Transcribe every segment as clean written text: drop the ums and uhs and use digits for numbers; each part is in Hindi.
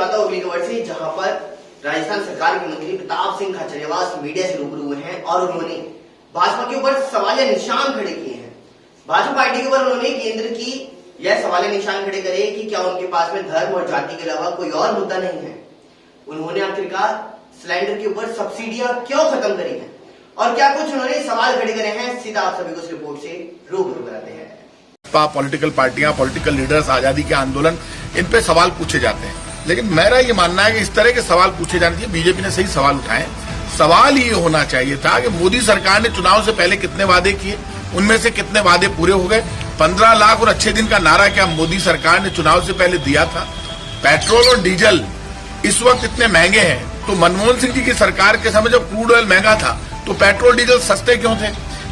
बताता हूँ अगली खबर से, जहां पर राजस्थान सरकार के मंत्री प्रताप सिंह खाचरियावास मीडिया से रूबरू हुए हैं और उन्होंने भाजपा के ऊपर सवालिया निशान खड़े किए हैं। भाजपा पार्टी के ऊपर उन्होंने केंद्र की यह सवालिया निशान खड़े करे कि क्या उनके पास में धर्म और जाति के अलावा कोई और मुद्दा नहीं है। उन्होंने आखिरकार सिलेंडर के ऊपर सब्सिडियां क्यों खत्म करी है और क्या कुछ उन्होंने सवाल खड़े करे हैं, सीधा आप सभी को इस रिपोर्ट से रूबरू कराते हैं। पॉलिटिकल पार्टियां, पॉलिटिकल लीडर्स, आजादी के आंदोलन, इन पे सवाल पूछे जाते हैं, लेकिन मेरा ये मानना है कि इस तरह के सवाल पूछे जाने चाहिए। बीजेपी ने सही सवाल उठाए। सवाल ये होना चाहिए था कि मोदी सरकार ने चुनाव से पहले कितने वादे किए, उनमें से कितने वादे पूरे हो गए। 15 लाख और अच्छे दिन का नारा क्या मोदी सरकार ने चुनाव से पहले दिया था? पेट्रोल और डीजल इस वक्त इतने महंगे हैं, तो मनमोहन सिंह जी की सरकार के समय जब क्रूड ऑयल महंगा था तो पेट्रोल डीजल सस्ते क्यों थे?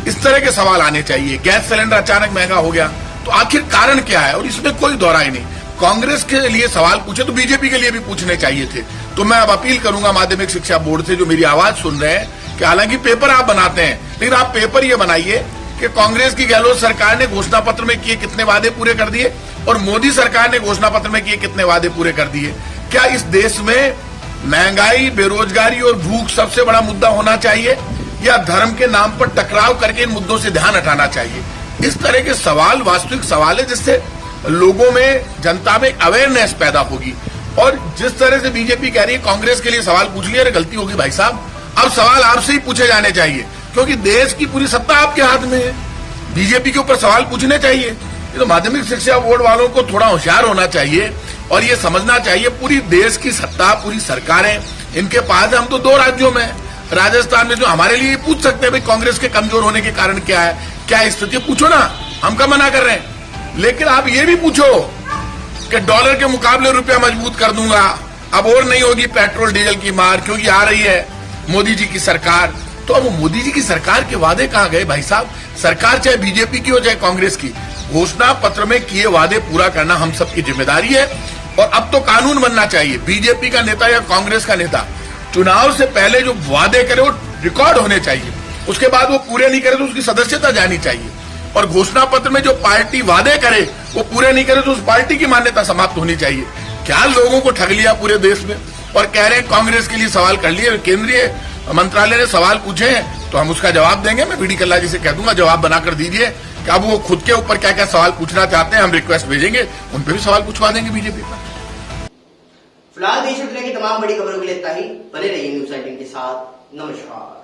इस तरह के सवाल आने चाहिए। गैस सिलेंडर अचानक महंगा हो गया तो आखिर कारण क्या है, और इसमें कोई दोहराई नहीं। कांग्रेस के लिए सवाल पूछे तो बीजेपी के लिए भी पूछने चाहिए थे। तो मैं अब अपील करूंगा माध्यमिक शिक्षा बोर्ड से, जो मेरी आवाज सुन रहे हैं, कि हालांकि पेपर आप बनाते हैं, लेकिन आप पेपर ये बनाइए कि कांग्रेस की गहलोत सरकार ने घोषणा पत्र में किए कितने वादे पूरे कर दिए और मोदी सरकार ने घोषणा पत्र में किए कितने वादे पूरे कर दिए। क्या इस देश में महंगाई, बेरोजगारी और भूख सबसे बड़ा मुद्दा होना चाहिए, या धर्म के नाम पर टकराव करके इन मुद्दों से ध्यान हटाना चाहिए? इस तरह के सवाल वास्तविक सवाल है, जिससे लोगों में, जनता में अवेयरनेस पैदा होगी। और जिस तरह से बीजेपी कह रही है कांग्रेस के लिए सवाल पूछ लिया, अरे गलती होगी भाई साहब, अब सवाल आपसे ही पूछे जाने चाहिए, क्योंकि देश की पूरी सत्ता आपके हाथ में है। बीजेपी के ऊपर सवाल पूछने चाहिए। तो माध्यमिक शिक्षा बोर्ड वालों को थोड़ा होशियार होना चाहिए और ये समझना चाहिए पूरी देश की सत्ता, पूरी सरकारें इनके पास है। हम तो 2 राज्यों में, राजस्थान में, जो हमारे लिए पूछ सकते हैं भाई कांग्रेस के कमजोर होने के कारण क्या है, क्या स्थिति, पूछो ना, हम क्या मना कर रहे हैं। लेकिन आप ये भी पूछो कि डॉलर के मुकाबले रुपया मजबूत कर दूंगा, अब और नहीं होगी पेट्रोल डीजल की मार, क्योंकि आ रही है मोदी जी की सरकार। तो अब मोदी जी की सरकार के वादे कहां गए भाई साहब? सरकार चाहे बीजेपी की हो चाहे कांग्रेस की, घोषणा पत्र में किए वादे पूरा करना हम सबकी जिम्मेदारी है। और अब तो कानून बनना चाहिए। बीजेपी का नेता या कांग्रेस का नेता चुनाव से पहले जो वादे करे वो रिकॉर्ड होने चाहिए, उसके बाद वो पूरे नहीं करे तो उसकी सदस्यता जानी चाहिए। और घोषणा पत्र में जो पार्टी वादे करे वो पूरे नहीं करे तो उस पार्टी की मान्यता समाप्त होनी चाहिए। क्या लोगों को ठग लिया पूरे देश में और कह रहे हैं कांग्रेस के लिए सवाल कर लिए, केंद्रीय मंत्रालय ने सवाल पूछे हैं तो हम उसका जवाब देंगे। मैं बीडी कल्ला जी से कह दूंगा जवाब बनाकर दीजिए कि अब वो खुद के ऊपर क्या क्या सवाल पूछना चाहते हैं, हम रिक्वेस्ट भेजेंगे, उन पर भी सवाल पूछवा देंगे बीजेपी पर। फिलहाल देश दुनिया की तमाम बड़ी खबरों के लिए इतना ही। बने रहिए न्यूज़ 18 के साथ। नमस्कार।